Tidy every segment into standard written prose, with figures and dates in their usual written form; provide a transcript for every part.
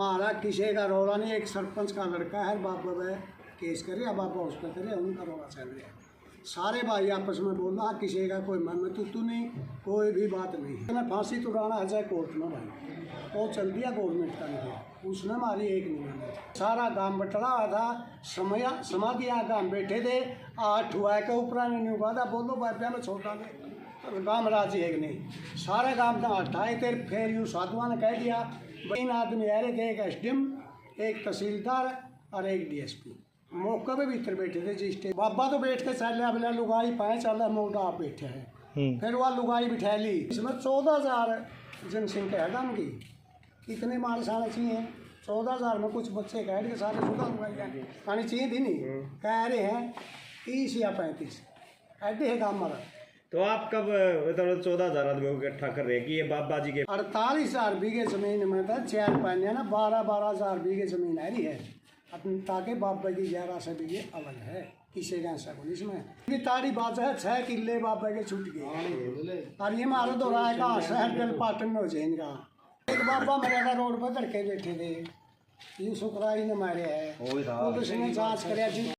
हमारा किसी का रौला नहीं। एक सरपंच का लड़का है, बाबा वह केस करे या बाबा उस पर करे, उनका रौला चल रहा है। सारे भाई आपस में बोल रहा, किसी का कोई मन में तू नहीं, कोई भी बात नहीं है। मैं फांसी तुड़ाना है चाहे कोर्ट में भाई, वो चल दिया गवर्नमेंट का नहीं, उसने मारी एक नहीं मानी। सारा गांव बटला हुआ था, समाधि आगे हम बैठे थे, 8 हुआ के ऊपर नहीं हुआ था, बोलो बापिया में छोटा दे गांव राजी है कि नहीं। सारे गांव का हटाए थे, फिर यूँ साधुआ ने कह दिया 3 आदमी आ रहे थे, एक एसडीएम, एक तहसीलदार और एक डीएसपी मौके पे भीतर बैठे थे। जिस बाबा तो बैठ के चल रहा, लुगाई पाए चल रहा, मोटा आप बैठे हैं। फिर वह लुगाई बिठा ली, इसमें 14,000 जनसंख्या है गांव की, कितने मार्क्स आने चाहिए? 14,000 में कुछ बच्चे कह के सारे सुधा लुगाई आनी चाहिए थी नहीं, कह रहे हैं 30 या 35 ऐसे है गाँव हमारा। तो आप कब 14,000 आदमियों को इकट्ठा कर रहे हैं कि ये बाबा जी के 48,000 बीघे जमीन में था, 4 पाने ना 12,000 बीघे जमीन आ रही है अपनी, ताकि बाबा की 11 से बीघे अलग है किसी का ऐसा बोली इसमें। ये तारी बात है 6 किले बाबा के छूट गए, और ये मारो तो राय का शहर दिल पाटन में हो जाएगा। एक बाबा मेरे रोड पर धड़के बैठे थे, ये सुकराई ने मारे है, पुलिस ने जांच कराया जी।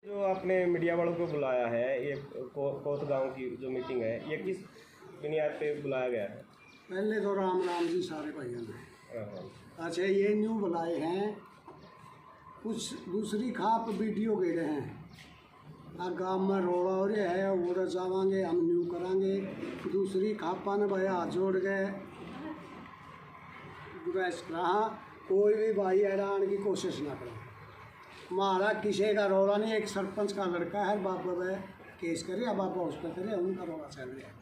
जो आपने मीडिया वालों को बुलाया है, ये कोत गांव की जो मीटिंग है, ये किस बुनियाद पे बुलाया गया है? पहले तो राम राम जी सारे भाइयों ने। अच्छा, ये न्यू बुलाए हैं, कुछ दूसरी खाप वीडियो गए रहे हैं, और गाँव में रोड़ा हो रहा है, वो जावांगे हम न्यू करांगे। दूसरी खापा ने भैया हाथ जोड़ गए, कोई भी भाई हैरान की कोशिश ना करो। हमारा किसी का रौला नहीं। एक सरपंच का लड़का है, बाबा वह केस करे या बाबा उस पर करे, उनका रौला चल रहा है।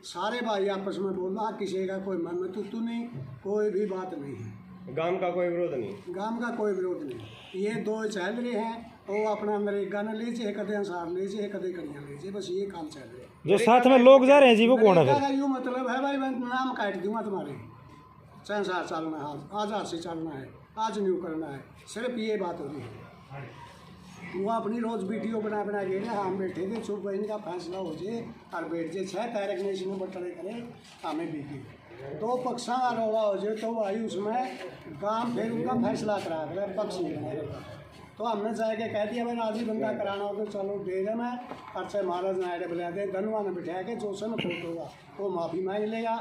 सारे भाई आपस में बोल रहा, किसी का कोई मन में तू नहीं, कोई भी बात नहीं है। गांव का कोई विरोध नहीं, गांव का कोई विरोध नहीं। ये दो चल रहे हैं, वो अपना नरेगा ने लीजिए, कदे अंसार लीजिए, कदे कड़ियाँ लीजिए, बस ये काम चल रहा है। जो साथ में लोग जा रहे हैं जी, वो कौन है? यूँ मतलब है भाई, मैं नाम काट दूंगा तुम्हारे, संसार चलना है, आज़ाद से चलना है, आज न्यू करना है, सिर्फ ये बात हो रही है। वो अपनी रोज़ वीडियो बना के ना, हम बैठे थे चुप, इनका फैसला हो जाए और बैठ जाए 6 तारीख ने इसमें बटरे करें, हमें बीती 2 पक्षा का रौला हो जाए तो आई उसमें काम, फिर उनका फैसला करा कर पक्ष नहीं बनेगा। तो हमने जाके कह दिया भाई राजी बंदा कराना हो तो चलो दे देना, अच्छे महाराज नायडे बुला दे, धनवा ने बिठा के जो से कोर्ट होगा वो माफ़ी मांग लेगा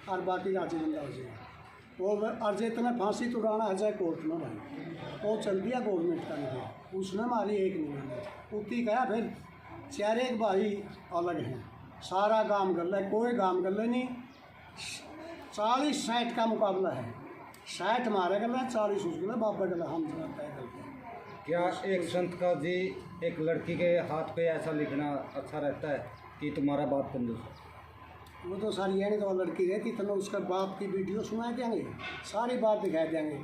और बाकी राजी बंदा हो जाएगा। वो अर्जे इतना फांसी तुड़ाना है चाहे कोर्ट में भाई, वो चल दिया गवर्नमेंट का नहीं, उसने मारी एक नहीं मानी। उतनी कहा फिर 4 भाई अलग हैं, सारा गांव गल है, कोई गांव गल नहीं। 40-60 का मुकाबला है, 60 मारे गल है, 40 उस गल, बाबा गल हम तय करते हैं। क्या एक संत का जी एक लड़की के हाथ पे ऐसा लिखना अच्छा रहता है कि तुम्हारा बाप कंजूस? वो तो सारी यानी तो लड़की रहती तो उसका बाप की वीडियो सुना देंगे, सारी बात दिखा देंगे।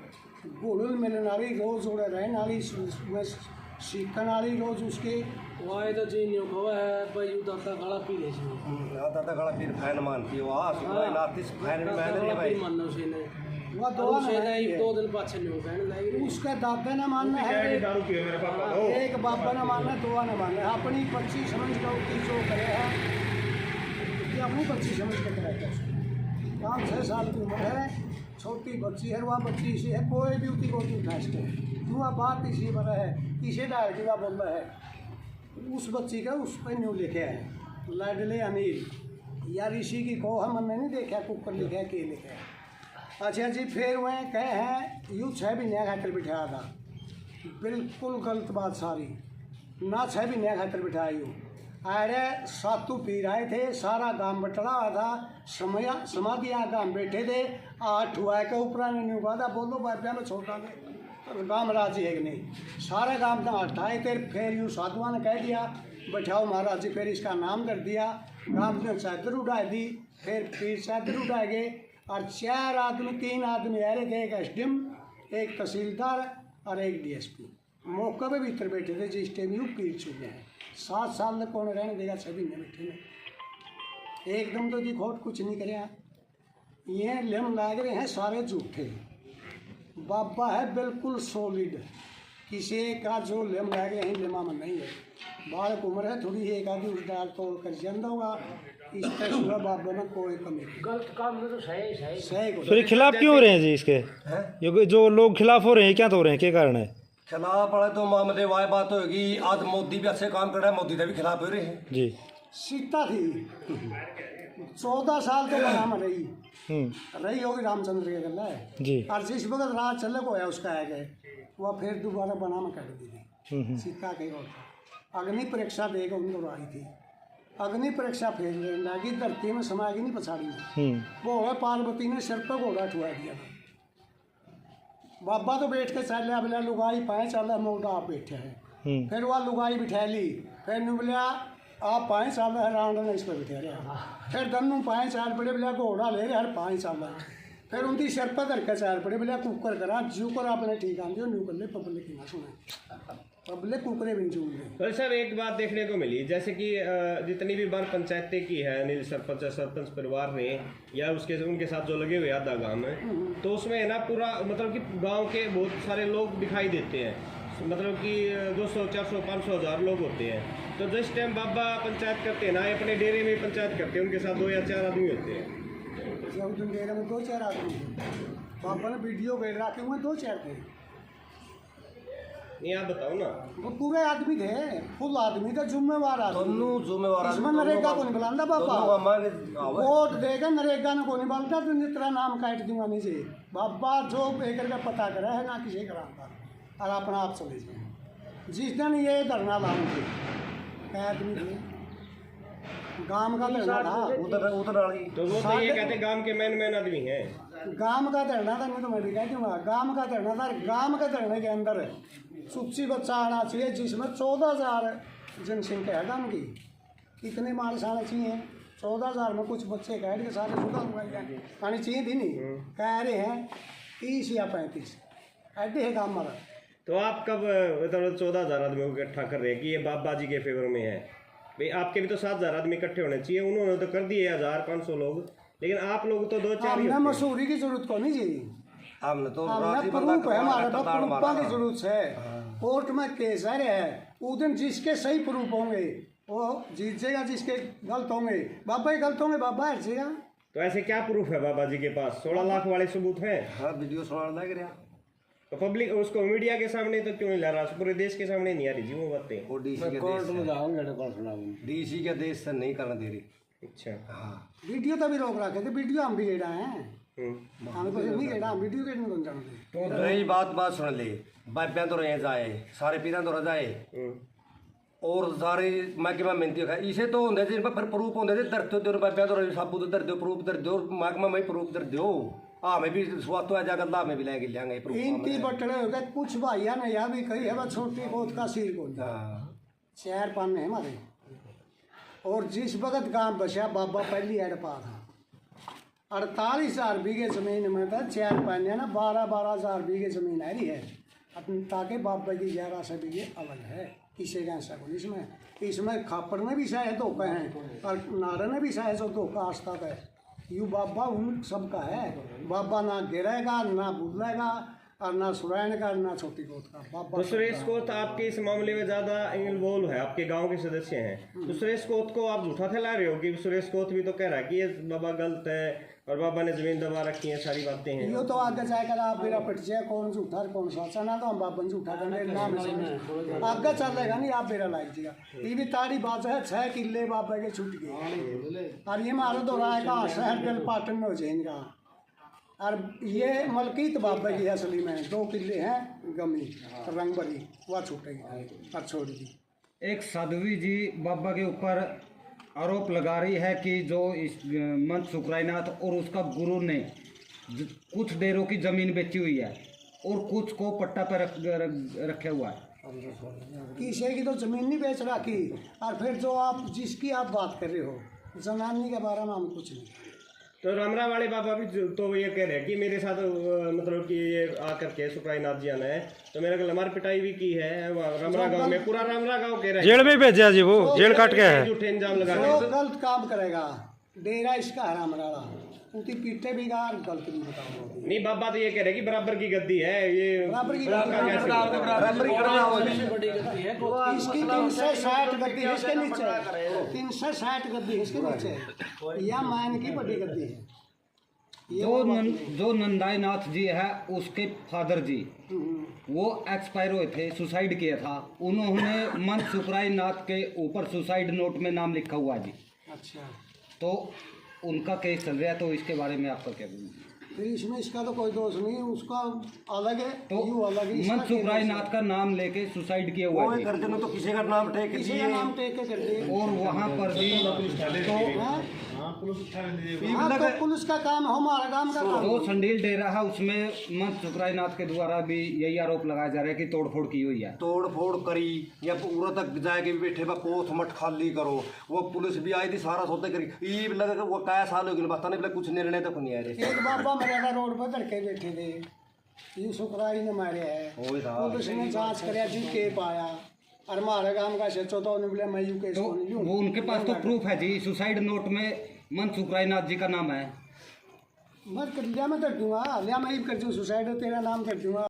घुल मिलने वाली रोज़ जोड़े रहने वाली, सीखने वाली रोज़ उसके वाए तो जी नहीं खवा है भाई, दादा गला पी ले दादा गला पीर फैन मानती हो, फैन में मैंने भाई मानना उसे ने वो 2 दिन पाछे नहीं कहने लगे, उसका दादा ने मानना है, दारू पिए मेरे पापा, एक बाबा ने मानना है, 2 ने मानना है। अपनी 25 समझ का उसकी जो करे है, अपनी 25 समझ के कराता है। 5-6 साल की उम्र है, छोटी बच्ची है, वह बच्ची इसी है, कोई भी उसकी गोदी उठा सकते हैं। वह बात इसी पर है, किसी डाल की बोल रहा है, उस बच्ची का उस पर न्यू लिखे है लाडले अमीर या ऋषि की को हमने नहीं देखा कुकर लिखे है के लिखे है। अच्छा जी, फिर वह कहे हैं यूँ 6 महीने खातर बिठाया था, बिल्कुल गलत बात सारी ना, 6 महीने खातर बिठाया यूँ। अरे सातू पी रहे थे, सारा गांव बटला हुआ था, समाधि आगे हम बैठे थे, 8 हुआ के ऊपर नहीं हुआ था, बोलो बापिया में छोटा दे गांव राजी है कि नहीं। सारे गांव का हटाए थे, फिर यूँ साधुआ ने कह दिया बैठाओ महाराज जी, फिर इसका नाम कर दिया, गांव ने चादर उड़ा दी, फिर चादर उड़ा गए, और 3 आदमी आ रहे थे, एक एसडीएम, एक तहसीलदार और एक डीएसपी मौके पे भीतर बैठे थे, जिस टाइम यूँ पीट चुके हैं। 7 साल में कौन रहने देगा 6 महीने बैठे में, एकदम तो जी खोट कुछ नहीं करे। ये लिम लाग रहे हैं सारे झूठे, बाबा है बिल्कुल सॉलिड, किसी का जो लेम रह गए हैं लेमा में नहीं है बालक उम्र है थोड़ी एक आदि उस डाल तोड़ कर जिंदा होगा इस तरह सुबह बाबा में कोई कमी नहीं। गलत काम में तो सही सही सही को फिर खिलाफ क्यों हो रहे हैं जी इसके? ये जो लोग खिलाफ हो रहे हैं क्या तो हो रहे हैं, क्या कारण है? खिलाफ वाले तो मामले वाय बात होगी। आज मोदी भी अच्छे काम कर रहा है, मोदी के भी खिलाफ हो रहे हैं जी। सीता थी 14 साल तो बना में रही होगी रामचंद्र के गला है जी। और जिस वक्त राज चले को है उसका है गए वह फिर दोबारा बना में कर दी थी सीता के और अग्नि परीक्षा देकर उनको आई थी। अग्नि परीक्षा फेल लगी धरती में समागी नहीं पछाड़ी में वो है पार्वती ने सिर पर घोड़ा ठुआ दिया था। बाबा तो बैठ के चल लिया बोला लुगाई पाए चल मोटा आप बैठे हैं फिर वह लुगाई बिठा ली फिर नु बोलिया आप पाए चल है रावण ने इस पर बिठा रहा फिर दन्नू पाए चाल पड़े बोलिया घोड़ा ले रहे हर पाए चल फिर उनकी सिर पर धर के चाल पड़े बोलिया कुकर करा जू कर आपने ठीक आंदी न्यू कर ले पब्लिक की ना सुने पब्लिक कुकरे भी जू ले। तो सर एक बात देखने को मिली जैसे कि जितनी भी बार पंचायतें की है अनिल सरपंच परिवार ने या उसके उनके साथ जो लगे हुए आधा गाँव में तो उसमें है ना पूरा मतलब कि गांव के बहुत सारे लोग दिखाई देते हैं मतलब कि 200 400 500 हज़ार लोग होते हैं। तो जिस टाइम बाबा पंचायत करते हैं ना अपने डेरे में पंचायत करते हैं उनके साथ 2 या 4 आदमी होते हैं। जब तुम डेरे में 2-4 आदमी बाबा ने वीडियो भेज रखे हुए 2-4 थे नहीं आप बताओ ना। वो पूरे आदमी थे फुल आदमी थे जिम्मेवार आदमी दोनों जिम्मेवार इसमें नरेगा को नहीं बुलाता बाबा हमारे वोट देगा नरेगा ने को नहीं बुलाता तो तेरा नाम काट दूंगा नहीं से बाबा जो एक का पता करा है ना किसी कराता और अपना आप चले जाए। जिस दिन ये धरना लाऊंगे आदमी थे गांव का धरना था उधर वाली तो वो तो ये कहते गांव के मेन आदमी हैं। गांव का धरना था नहीं तो मैं भी कह दूंगा गांव का धरना था। गांव के धरने के अंदर सुप्सी बच्चा आना चाहिए जिसमें 14,000 जनसंख्या है गांव की। कितने मार्क्स आने चाहिए 14,000 में कुछ बच्चे कह के सारे जुदा हुआ आनी चाहिए थी नहीं कह रहे हैं 30 या 35 ऐसे है काम हमारा। तो आप कब मतलब 14,000 आदमी को इकट्ठा कर रहे हैं कि ये बाबा जी के फेवर में है? भाई आपके भी तो 7,000 आदमी इकट्ठे होने चाहिए। उन्होंने तो कर दिए 1,500 लोग लेकिन आप लोग तो 2-4 ही हमने मसूरी की जरूरत को नहीं जी हमने तो हमने प्रूफ है हमारे पास प्रूफा की जरूरत है। कोर्ट में केस है उस दिन जिसके सही प्रूफ होंगे वो जीत जाएगा जिसके गलत होंगे बाबा ही गलत होंगे बाबा हट जाएगा। तो ऐसे क्या प्रूफ है बाबा जी के पास? 16 लाख वाले सबूत हैं। हाँ वीडियो सुना लग रहा तो पब्लिक उसको मीडिया के सामने तो क्यों नहीं ला रहा? पूरे देश के सामने नहीं आ रही जी वो बातें। वो डीसी के कोर्ट में देश जाऊंगा डीसी के देश से नहीं करना दे रही। अच्छा हाँ वीडियो तो भी रोक रखे थे वीडियो हम भी गेड़ा हैं हमें कुछ नहीं गेड़ा हम वीडियो गेट नहीं जानते। तो रही बात सुन ले बाब्या तो रहे जाए सारे पीरा तो रह जाए और सारे महकमा मिलती है इसे तो होंगे जिन पर फिर प्रूफ होंगे थे दर दो बाब्या तो रही साबुत दर दो प्रूफ दर दो महकमा में प्रूफ दर दो हाँ मैं भी स्वाद तो आ जाकर ला में भी लेंगे लेंगे प्रूफ इनकी बटड़े हो गए कुछ भाइया ने यह भी कही है वह छोटी गोद का सिर को 4 पाने है हमारे और जिस वक्त गांव बचा बाबा पहली एड पा था 48,000 बीघे जमीन में था 4 पाने ना 12,000 बीघे जमीन आ रही है अपनी ताकि बाबा की 1100 बीघे अलग है किसी का ऐसा को इसमें खापड़ में भी शायद धोखा है और नारे में भी शायद जो धोखा आज तक है यू बाबा उन सबका है। बाबा ना गिरेगा ना बुदलेगा और ना सुरैन का ना छोटी गोद का बाबा। तो सुरेश कोत आपके इस मामले में ज़्यादा इन्वॉल्व है आपके गांव के सदस्य हैं तो सुरेश कोत को आप झूठा फैला रहे हो कि सुरेश कोत भी तो कह रहा है कि ये बाबा गलत है और बाबा ने जमीन दबा रखी है सारी बातें हैं। यो तो आगे जाकर आप मेरा पिट जाए कौन झूठा कौन सच्चा ना तो हम बाबा झूठा करने नाम आगे चलेगा नहीं आप मेरा लाइक दिया ये भी तारी बात है 6 किले बाबा के छूट गए और ये मारो दोहराए का शहर दिल पाटन में हो जाएगा और ये मलकीत बाबा की असली में 2 किले हैं गमी रंग भरी वह छूटेगी और छोड़ दी। एक साध्वी जी बाबा के ऊपर आरोप लगा रही है कि जो इस मंच सुकराईनाथ और उसका गुरु ने कुछ डेरों की जमीन बेची हुई है और कुछ को पट्टा पर रखे हुआ है। किसी की तो जमीन नहीं बेच रखी और फिर जो आप जिसकी आप बात कर रहे हो जनानी के बारे में हम कुछ नहीं। तो रमरा वाले बाबा भी तो ये कह रहे हैं कि मेरे साथ मतलब कि ये आकर के सुकराईनाथ जी आना है तो मेरे को लमार पिटाई भी की है रमरा गांव में पूरा रमरा गांव कह रहा है जेल में भेजा जी वो जेल काट के है झूठे इंजाम लगा जो गलत काम करेगा डेरा इसका हरा मराड़ा उनकी पीठे भी गार गलत नहीं बताओ नहीं बाबा तो ये कह रहे कि बराबर की गद्दी है ये बराबर की बराबर ही करना होगा। सबसे बड़ी गलती है इसकी 360 गद्दी है इसके नीचे 360 गद्दी है इसके नीचे या मान की बड़ी गद्दी है ये जो नंदाई नाथ जी है उसके फादर जी वो एक्सपायर हुए थे, सुसाइड किया था। उन्होंने मंत सुखराय नाथ के ऊपर सुसाइड नोट में नाम लिखा हुआ है जी। अच्छा तो उनका केस चल रहा है, तो इसके बारे में आपका क्या बोलना है? फिर इसमें इसका तो कोई दोष नहीं है उसका अलग है तो यूं अलग है इसका मंत सुखराय नाथ का नाम लेके सुसाइड किया हुआ वो है जी। गर्जन तो किसी का नाम टेक किसी का नाम टेक के कर दिए और वहाँ पर भी तो हाँ? हाँ, तो पुलिस का काम हमारा काम का काम जो संडील डेरा है उसमें मंत सुखराय नाथ के द्वारा भी यही आरोप लगाया जा रहा है कि तोड़फोड़ की हुई है। तोड़ फोड़ करी या पूरा तक जाके भी बैठे बा पोथ मट खाली करो। वो पुलिस भी आई थी सारा सोते करी ये लगा वो क्या साल हो गए बता नहीं कुछ निर्णय तक नहीं आ रहे। एक बाबा मर्यादा रोड पर धड़के बैठे थे ये सुखराई ने मारे है वही था। पुलिस ने जांच कराया जी के पाया और हमारे गांव का सचो तो उन्होंने बोला मैं यू केस तो को नहीं लूं। वो उनके पास तो प्रूफ है जी, सुसाइड नोट में मंत सुखराय नाथ जी का नाम है। मत कर लिया मैं कर दूंगा लिया मैं कर दूँ सुसाइड तेरा नाम कर दूंगा।